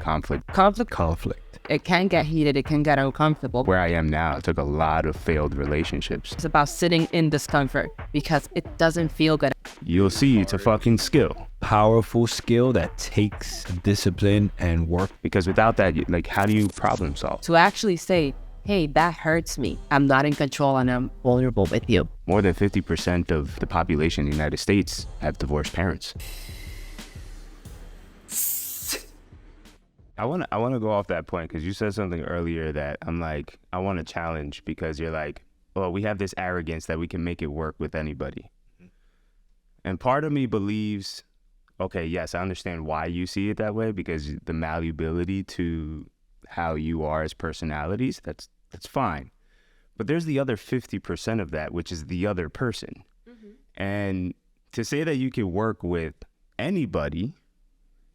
conflict. Conflict. It can get heated. It can get uncomfortable. Where I am now, it took a lot of failed relationships. It's about sitting in discomfort because it doesn't feel good. You'll see it's a fucking skill. Powerful skill that takes discipline and work. Because without that, like, how do you problem solve? To actually say, hey, that hurts me. I'm not in control and I'm vulnerable with you. More than 50% of the population in the United States have divorced parents. I want to go off that point because you said something earlier that I'm like, I want to challenge, because you're like, well, we have this arrogance that we can make it work with anybody. And part of me believes, okay, yes, I understand why you see it that way, because the malleability to how you are as personalities, that's fine. But there's the other 50% of that, which is the other person. Mm-hmm. And to say that you can work with anybody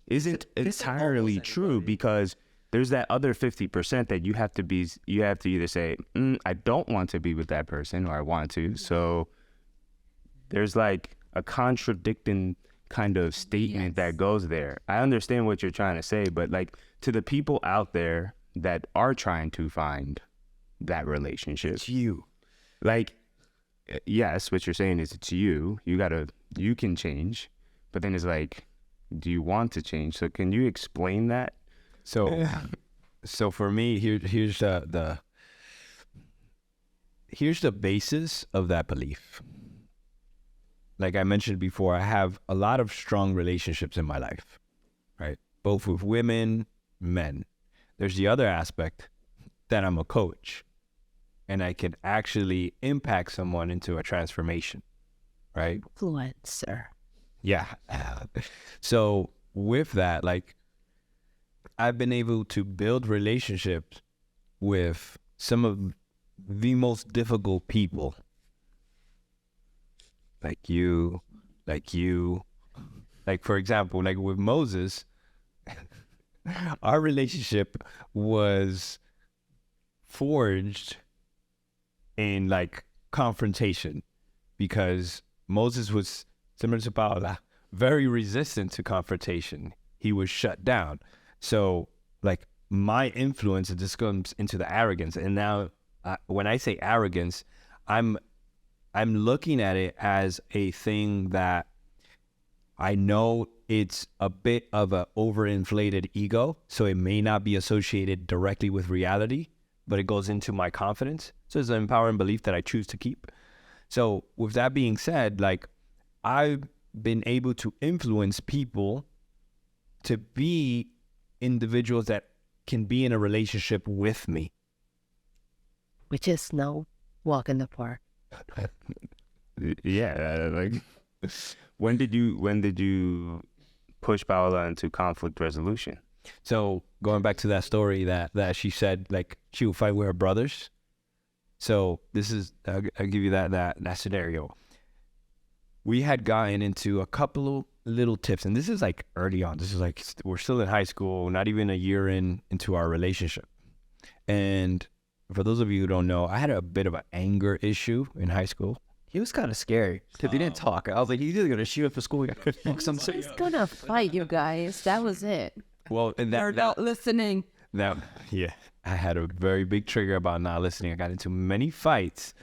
isn't entirely true, because there's that other 50% that you have to either say, I don't want to be with that person, or I want to. So there's like a contradicting kind of statement that goes there. I understand what you're trying to say, but like, to the people out there that are trying to find that relationship, It's you. like, yes, what you're saying is it's you. You can change, but then it's like, do you want to change? So can you explain that? So for me, here's the basis of that belief. Like I mentioned before, I have a lot of strong relationships in my life, right? Both with women, men. There's the other aspect that I'm a coach, and I can actually impact someone into a transformation, right? Influencer. Yeah. So with that, like, I've been able to build relationships with some of the most difficult people. Like you. Like, for example, like with Moses, our relationship was forged in like confrontation, because Moses was, similar to Paola, very resistant to confrontation. He was shut down. So like my influence, this comes into the arrogance. And now when I say arrogance, I'm looking at it as a thing that I know it's a bit of a overinflated ego. So it may not be associated directly with reality, but it goes into my confidence. So it's an empowering belief that I choose to keep. So with that being said, like, I've been able to influence people to be individuals that can be in a relationship with me. Which is no walk in the park. Yeah, like, when did you push Paola into conflict resolution? So going back to that story that she said, like, she would fight with her brothers. So this is, I'll give you that scenario. We had gotten into a couple of little tips, and this is like early on. This is like, we're still in high school, not even a year into our relationship. And for those of you who don't know, I had a bit of an anger issue in high school. He was kind of scary because he didn't talk. I was like, he's either going to shoot up for school. He's gonna fight you guys. That was it. Well, and You're not listening. Now, yeah, I had a very big trigger about not listening. I got into many fights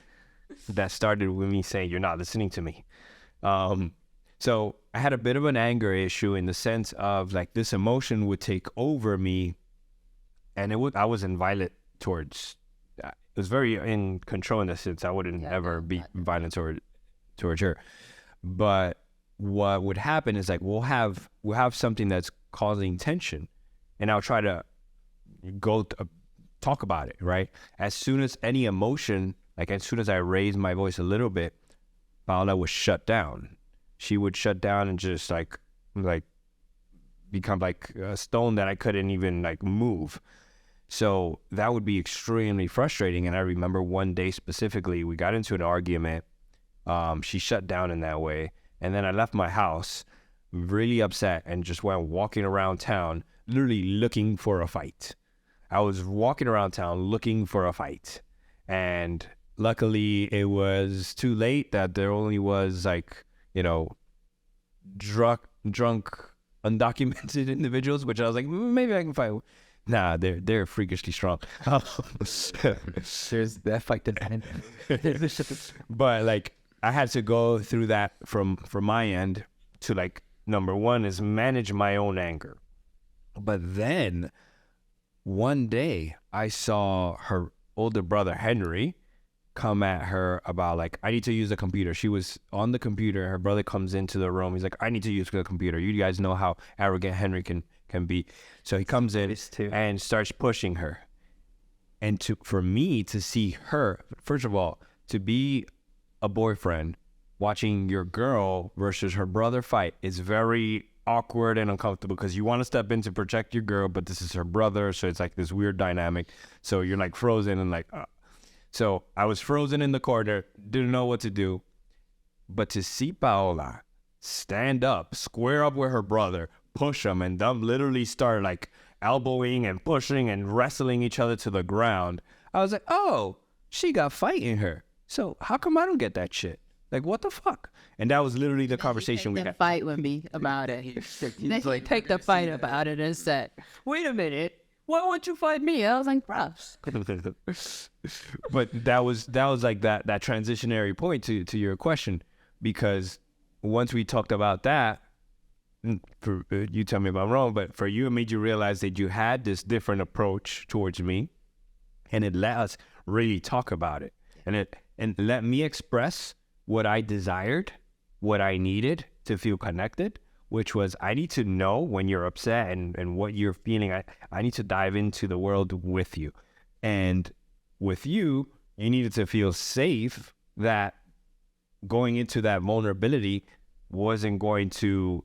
that started with me saying, "You're not listening to me." So I had a bit of an anger issue in the sense of like this emotion would take over me, and I wasn't violent towards. It was very in control in the sense I wouldn't ever be violent towards her. But what would happen is like we'll have something that's causing tension, and I'll try to talk about it, right? As soon as any emotion, like as soon as I raise my voice a little bit, Paola would shut down. She would shut down and just like become like a stone that I couldn't even like move. So that would be extremely frustrating. And I remember one day specifically, we got into an argument. She shut down in that way. And then I left my house really upset and just went walking around town, literally looking for a fight. I was walking around town looking for a fight. And luckily it was too late that there only was like, drunk undocumented individuals, which I was like, maybe I can find. Nah, they're freakishly strong. There's that fight to end. But like, I had to go through that from my end to like, number one is manage my own anger. But then one day I saw her older brother Henry come at her about like, I need to use the computer. She was on the computer. Her brother comes into the room. He's like, I need to use the computer. You guys know how arrogant Henry can be. So he comes in and starts pushing her. And for me to see her, first of all, to be a boyfriend watching your girl versus her brother fight is very awkward and uncomfortable because you want to step in to protect your girl, but this is her brother. So it's like this weird dynamic. So you're like frozen and like, So I was frozen in the corner, didn't know what to do. But to see Paola stand up, square up with her brother, push him, and them literally start like elbowing and pushing and wrestling each other to the ground, I was like, oh, she got fight in her. So how come I don't get that shit? Like, what the fuck? And that was literally the conversation we had. Fight with me about it. Then he picked the fight about it and said, wait a minute. Why won't you fight me? I was like, bro. But that was like that transitionary point to your question, because once we talked about that, for you tell me if I'm wrong, but for you, it made you realize that you had this different approach towards me, and it let us really talk about it, and let me express what I desired, what I needed to feel connected, which was, I need to know when you're upset and what you're feeling. I need to dive into the world with you. And with you needed to feel safe that going into that vulnerability wasn't going to,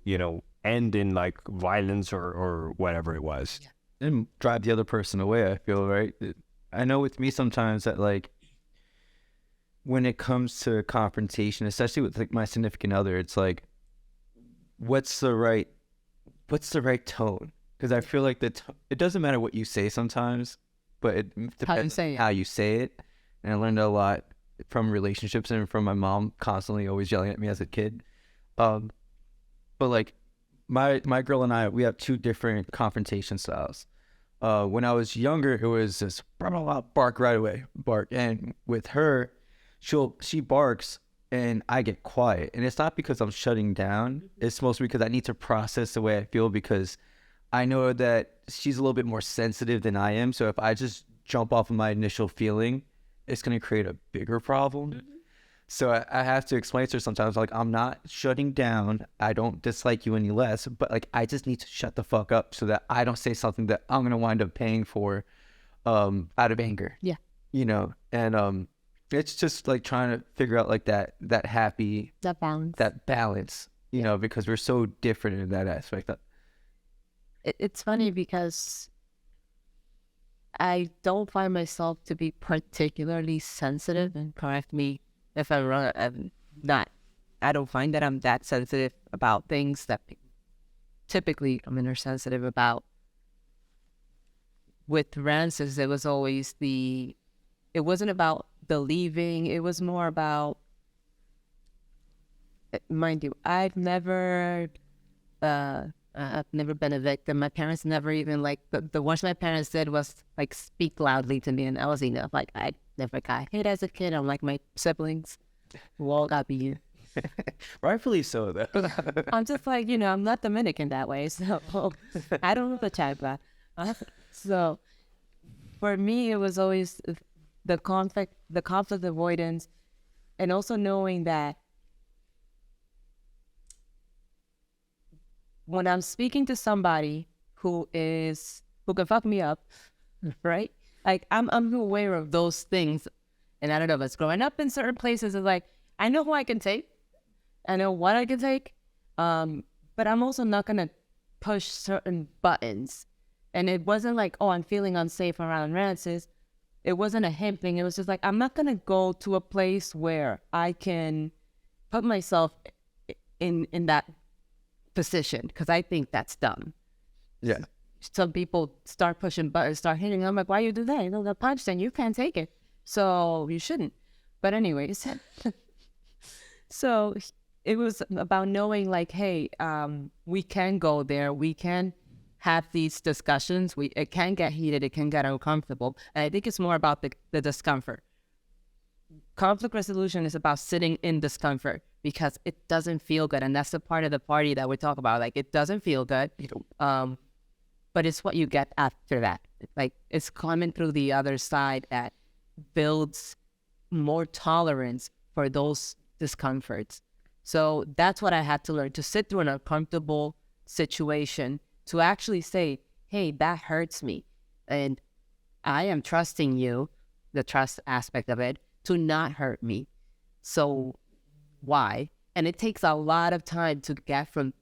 end in like violence or whatever it was. Yeah. And drive the other person away, I feel, right? I know with me sometimes that like, when it comes to confrontation, especially with like my significant other, it's like, what's the right tone? Because I feel like it doesn't matter what you say sometimes, but it depends how you say it. And I learned a lot from relationships and from my mom constantly always yelling at me as a kid. But like my girl and I, we have two different confrontation styles. When I was younger, it was just bark right away, bark. And with her, she barks and I get quiet. And it's not because I'm shutting down. It's mostly because I need to process the way I feel, because I know that she's a little bit more sensitive than I am. So if I just jump off of my initial feeling, it's going to create a bigger problem. Mm-hmm. So I have to explain to her sometimes, like, I'm not shutting down. I don't dislike you any less, but like, I just need to shut the fuck up so that I don't say something that I'm going to wind up paying for out of anger. Yeah. And it's just like trying to figure out like that balance, because we're so different in that aspect. It's funny because I don't find myself to be particularly sensitive, and correct me if I'm wrong. I don't find that I'm that sensitive about things that typically women are sensitive about. With Rances, it was always it wasn't about the leaving. It was more about, mind you, I've never been a victim. My parents never even the worst my parents did was like speak loudly to me, and I was enough. Like, I never got hit as a kid. I'm like my siblings, who all got beat. Rightfully so, though. I'm just like, I'm not Dominican that way, so I don't know the type of So for me, it was always the conflict avoidance, and also knowing that when I'm speaking to somebody who can fuck me up, right? Like, I'm aware of those things, and I don't know if it's growing up in certain places. It's like, I know who I can take, I know what I can take, but I'm also not gonna push certain buttons. And it wasn't like, oh, I'm feeling unsafe around Rances. It wasn't a him thing. It was just like, I'm not going to go to a place where I can put myself in that position, because I think that's dumb. Yeah. Some people start pushing buttons, start hitting. I'm like, why you do that? The punch, then you can't take it. So you shouldn't. But anyways, so it was about knowing like, hey, we can go there, we can have these discussions. It can get heated, it can get uncomfortable, and I think it's more about the discomfort. Conflict resolution is about sitting in discomfort because it doesn't feel good, and that's the part of the party that we talk about. Like, it doesn't feel good, but it's what you get after that. Like, it's coming through the other side that builds more tolerance for those discomforts. So that's what I had to learn, to sit through an uncomfortable situation, to actually say, hey, that hurts me. And I am trusting you, the trust aspect of it, to not hurt me. So why? And it takes a lot of time to get from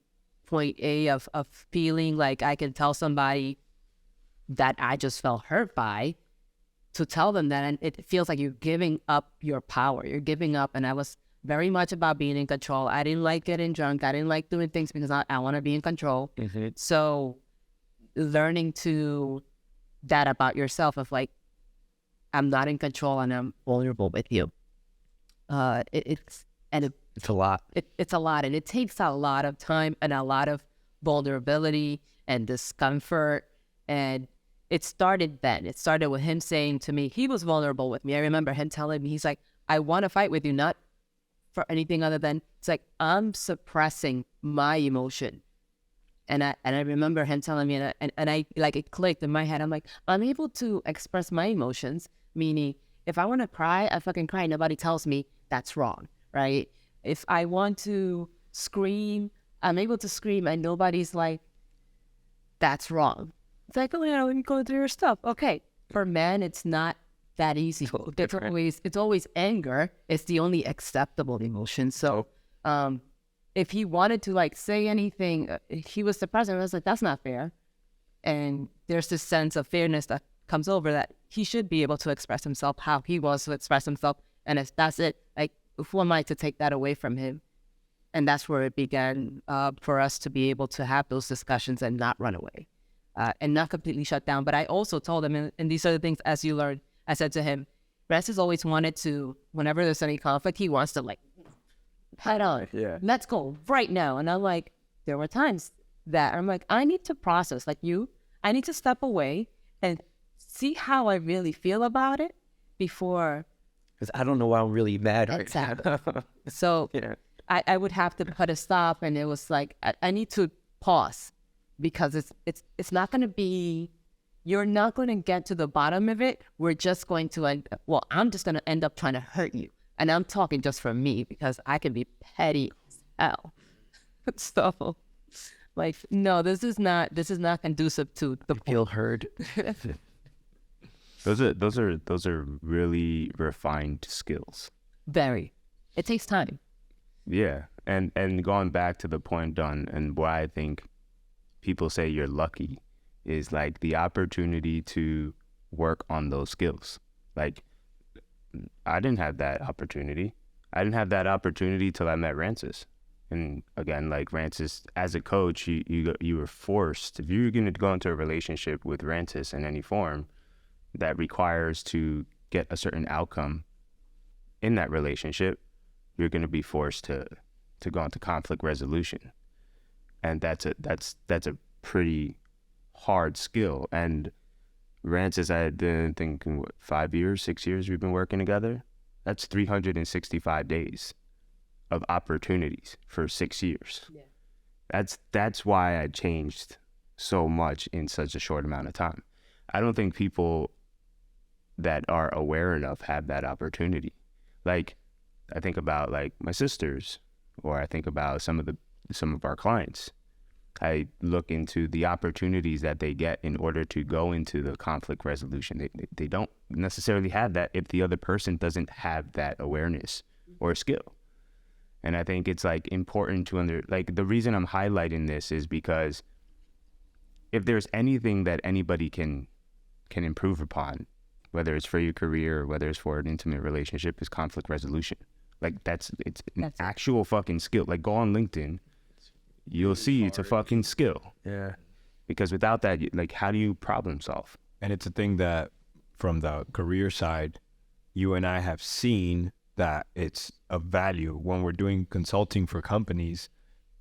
point A of feeling like I can tell somebody that I just felt hurt by, to tell them that, and it feels like you're giving up your power. You're giving up, and I was very much about being in control. I didn't like getting drunk. I didn't like doing things because I want to be in control. Mm-hmm. So learning to that about yourself of like, I'm not in control and I'm vulnerable with you. It's a lot. It's a lot, and it takes a lot of time and a lot of vulnerability and discomfort. And it started then. It started with him saying to me, he was vulnerable with me. I remember him telling me, he's like, I want to fight with you, not for anything other than, it's like, I'm suppressing my emotion. And I remember him telling me, and I, like, it clicked in my head. I'm like, I'm able to express my emotions, meaning if I want to cry, I fucking cry. Nobody tells me that's wrong, right? If I want to scream, I'm able to scream, and nobody's like, that's wrong. It's like, oh, yeah, let me go through your stuff. Okay. For men, it's not that easy. It's always anger. It's the only acceptable emotion. So if he wanted to like say anything, he was suppressed. And I was like, that's not fair. And there's this sense of fairness that comes over, that he should be able to express himself how he wants to express himself. And if that's it, like, who am I to take that away from him? And that's where it began for us to be able to have those discussions and not run away. And not completely shut down. But I also told him, and these are the things, as you learn, I said to him, Rest has always wanted to, whenever there's any conflict, he wants to like, head on, let's go right now. And I'm like, there were times that I'm like, I need to process, like I need to step away and see how I really feel about it before. Because I don't know why I'm really mad right now. So I would have to put a stop, and it was like, I need to pause. Because it's not going to be, you're not going to get to the bottom of it. We're just going to I'm just going to end up trying to hurt you. And I'm talking just for me, because I can be petty as hell. So, like, no, this is not conducive to the feel heard. Those are really refined skills. Very. It takes time. Yeah. And going back to the point done, and why I think people say you're lucky, is like the opportunity to work on those skills. Like, I didn't have that opportunity. I didn't have that opportunity till I met Rancis. And again, like Rancis, as a coach, you were forced, if you're going to go into a relationship with Rancis in any form that requires to get a certain outcome in that relationship, you're going to be forced to go into conflict resolution. And that's a pretty hard skill. And Rancis, I didn't think, 5 years, 6 years we've been working together. That's 365 days of opportunities for 6 years. Yeah. That's why I changed so much in such a short amount of time. I don't think people that are aware enough have that opportunity. Like, I think about like my sisters, or I think about some of our clients. I look into the opportunities that they get in order to go into the conflict resolution. They don't necessarily have that if the other person doesn't have that awareness or skill. And I think it's like important to like, the reason I'm highlighting this is because if there's anything that anybody can improve upon, whether it's for your career or whether it's for an intimate relationship, is conflict resolution. Like, it's an actual fucking skill. Like, go on LinkedIn, you'll see it's a fucking skill. Yeah. Because without that, like, how do you problem solve? And it's a thing that, from the career side, you and I have seen that it's of value. When we're doing consulting for companies,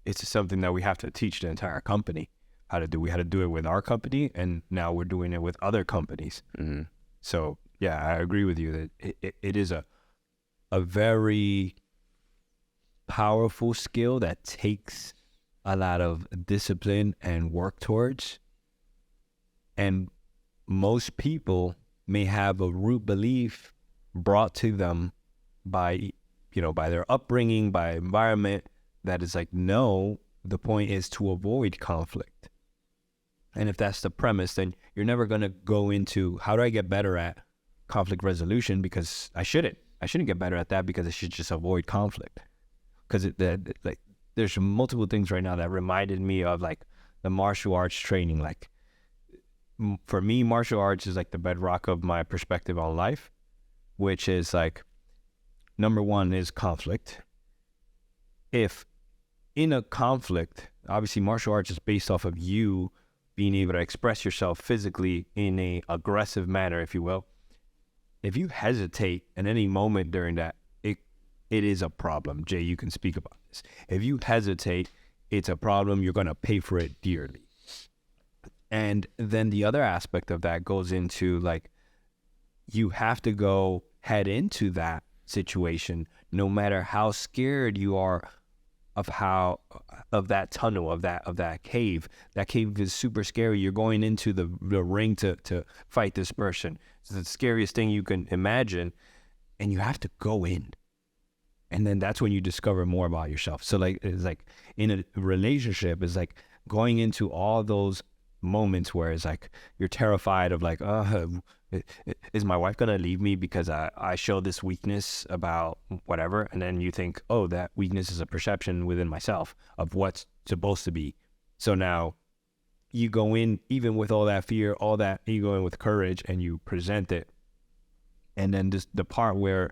it's something that we have to teach the entire company how to do. We had to do it with our company, and now we're doing it with other companies. Mm-hmm. So yeah, I agree with you that it is a very powerful skill that takes a lot of discipline and work towards. And most people may have a root belief brought to them by, by their upbringing, by environment, that is like, no, the point is to avoid conflict. And if that's the premise, then you're never going to go into, how do I get better at conflict resolution? Because I shouldn't get better at that, because I should just avoid conflict. Because like, there's multiple things right now that reminded me of like the martial arts training. Like, for me, martial arts is like the bedrock of my perspective on life, which is like, number one is conflict. If in a conflict, obviously martial arts is based off of you being able to express yourself physically in a aggressive manner, if you will. If you hesitate at any moment during that, it is a problem. Jay, you can speak about this. If you hesitate, it's a problem. You're going to pay for it dearly. And then the other aspect of that goes into like, you have to go head into that situation, no matter how scared you are of that tunnel, of that cave. That cave is super scary. You're going into the ring to fight this person. It's the scariest thing you can imagine, and you have to go in. And then that's when you discover more about yourself. So like, it's like in a relationship, it's like going into all those moments where it's like you're terrified of like, is my wife gonna leave me because I show this weakness about whatever? And then you think, oh, that weakness is a perception within myself of what's supposed to be. So now you go in even with all that fear, all that, you go in with courage and you present it. And then this, the part where,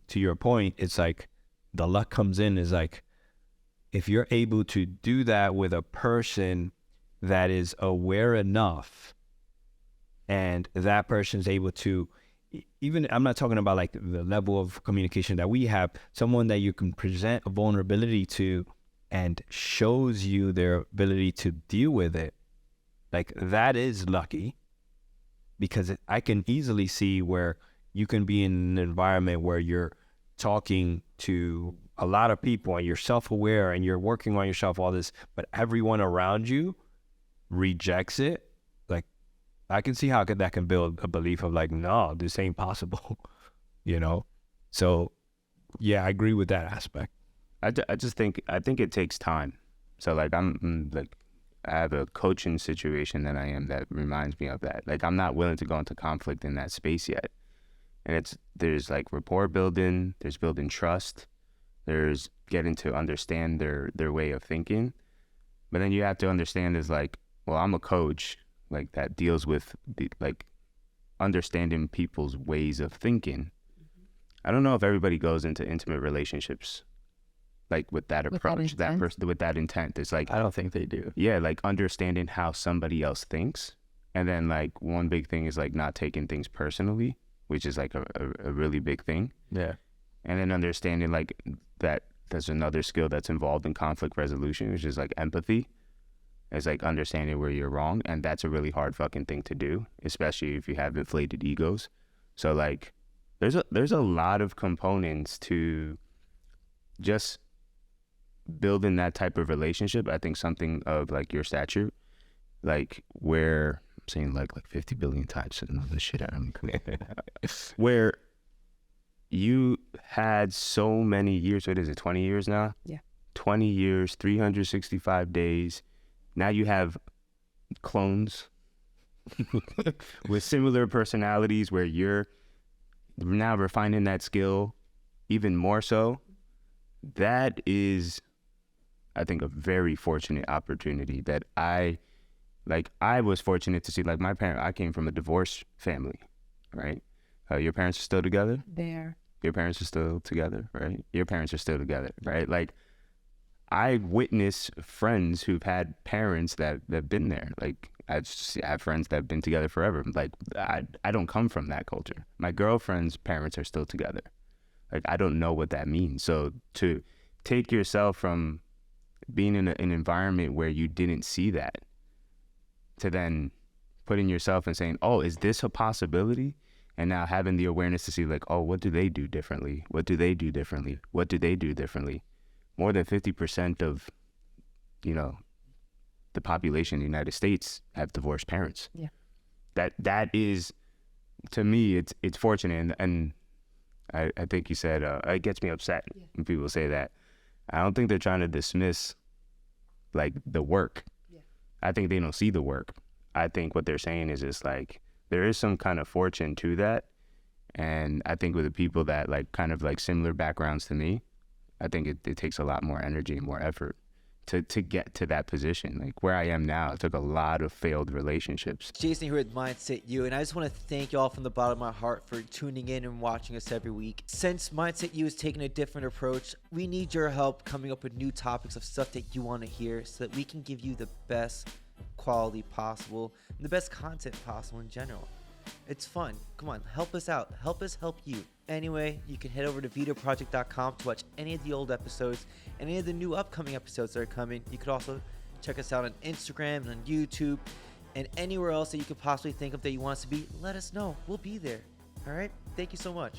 to your point, it's like the luck comes in, is like, if you're able to do that with a person that is aware enough, and that person's able to, even, I'm not talking about like the level of communication that we have, someone that you can present a vulnerability to and shows you their ability to deal with it, like that is lucky. Because I can easily see where you can be in an environment where you're talking to a lot of people and you're self-aware and you're working on yourself, all this, but everyone around you rejects it. Like, I can see how that can build a belief of like, no, this ain't possible, So yeah, I agree with that aspect. I think it takes time. So like, I have a coaching situation that reminds me of that. Like, I'm not willing to go into conflict in that space yet. And there's like rapport building, there's building trust, there's getting to understand their way of thinking. But then you have to understand is like, well, I'm a coach, like that deals with like understanding people's ways of thinking. I don't know if everybody goes into intimate relationships like with that approach, that person with that intent. It's like, I don't think they do. Yeah, like understanding how somebody else thinks. And then like one big thing is like not taking things personally, which is like a really big thing. Yeah. And then understanding like that there's another skill that's involved in conflict resolution, which is like empathy. It's like understanding where you're wrong. And that's a really hard fucking thing to do, especially if you have inflated egos. So like there's a lot of components to just building that type of relationship. I think something of like your stature, like where I'm saying like 50 billion times and all this shit out of me, where you had so many years. What is it, 20 years now? Yeah. 20 years, 365 days. Now you have clones with similar personalities where you're now refining that skill even more so. That is, I think, a very fortunate opportunity that I was fortunate to see. Like my parents, I came from a divorced family, right? Your parents are still together? Your parents are still together, right? Your parents are still together, right? Like I witness friends who've had parents that have been there. Like I have friends that have been together forever. Like I don't come from that culture. My girlfriend's parents are still together. Like, I don't know what that means. So to take yourself from being in an environment where you didn't see that to then putting yourself and saying, oh, is this a possibility? And now having the awareness to see like, oh, what do they do differently? What do they do differently? What do they do differently? More than 50% of, you know, the population in the United States have divorced parents. Yeah. That is, to me, it's fortunate. And I think you said, it gets me upset when people say that. I don't think they're trying to dismiss like the work. Yeah. I think they don't see the work. I think what they're saying is just like, there is some kind of fortune to that. And I think with the people that like kind of like similar backgrounds to me, I think it takes a lot more energy and more effort to get to that position. Like where I am now, it took a lot of failed relationships. Jason here with Mindset U, and I just want to thank you all from the bottom of my heart for tuning in and watching us every week. Since Mindset U is taking a different approach, we need your help coming up with new topics of stuff that you want to hear so that we can give you the best quality possible and the best content possible in general. It's fun. Come on, help us out. Help us help you. Anyway, you can head over to vitoproject.com to watch any of the old episodes and any of the new upcoming episodes that are coming. You could also check us out on Instagram and on YouTube and anywhere else that you could possibly think of that you want us to be. Let us know. We'll be there. All right? Thank you so much.